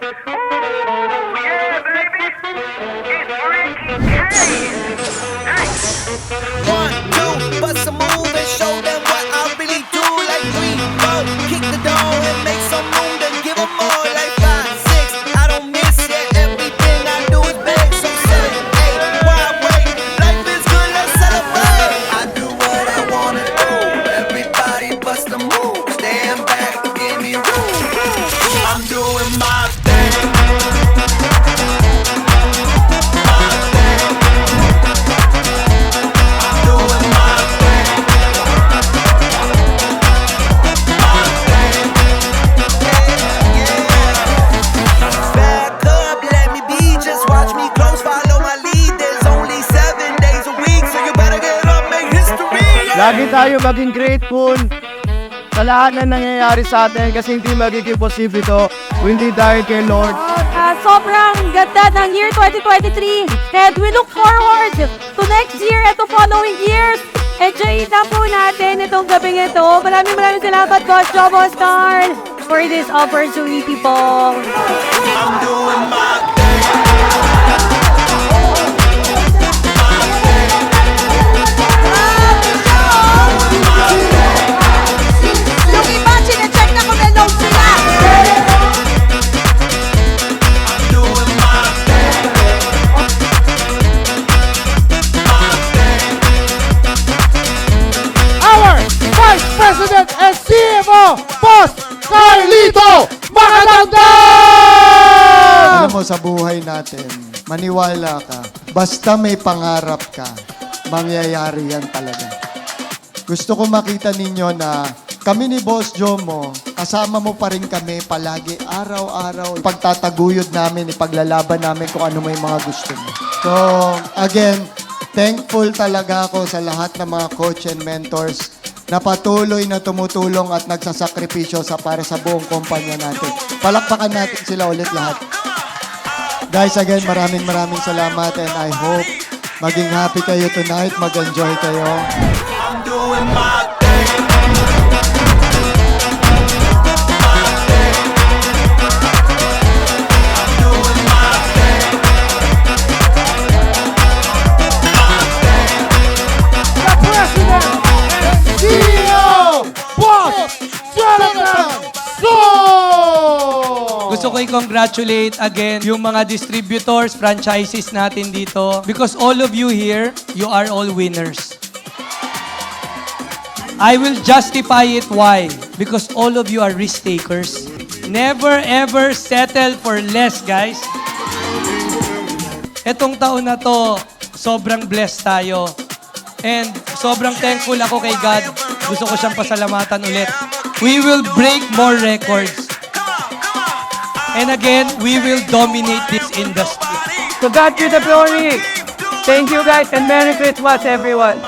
Yeah, baby. It's Ricky K. One, two, bust a move and show them what I really do. Like 3, 4, kick the door and make some room, then give them more. Like 5, 6, I don't miss it. Everything I do is big. So 7, 8, why wait? Life is good, let's celebrate. I do what I wanna do. Everybody bust a move. Stand back, give me room. I'm doing my thing. Lagi tayo maging grateful sa lahat na nangyayari sa atin kasi hindi magiging posible ito kung hindi dahil kay Lord. Sobrang ganda ng year 2023 and we look forward to next year and to following years. Enjoy na po natin itong gabing ito. Maraming salamat, Boss Jobo Star, for this opportunity po. I'm doing my Yung iba, sinecheck na kung nalog sila. Our Vice President and CMO, Boss Carlito Magatanggan! Alam mo, sa buhay natin, maniwala ka. Basta may pangarap ka, mangyayari yan talaga. Gusto ko makita ninyo na kami ni Boss Jomo, kasama mo pa rin kami palagi, araw-araw. Pagtataguyod namin, ipaglalaban namin kung ano may mga gusto mo. So, again, thankful talaga ako sa lahat ng mga coach and mentors na patuloy na tumutulong at nagsasakripisyo para sa buong kumpanya natin. Palakpakan natin sila ulit lahat. Guys, again, maraming salamat and I hope maging happy kayo tonight, mag-enjoy kayo. I'm doing my thing. The President and CEO, Boss Jonathan Soh! Gusto ko i-congratulate again yung mga distributors, franchises natin dito. Because all of you here, you are all winners. I will justify it why. Because all of you are risk takers. Never ever settle for less, guys. Etong taon na to, sobrang blessed tayo. And sobrang thankful ako kay God. Gusto ko siyang pasalamatan ulit. We will break more records. And again, we will dominate this industry. To God be the glory. Thank you guys and Merry Christmas everyone.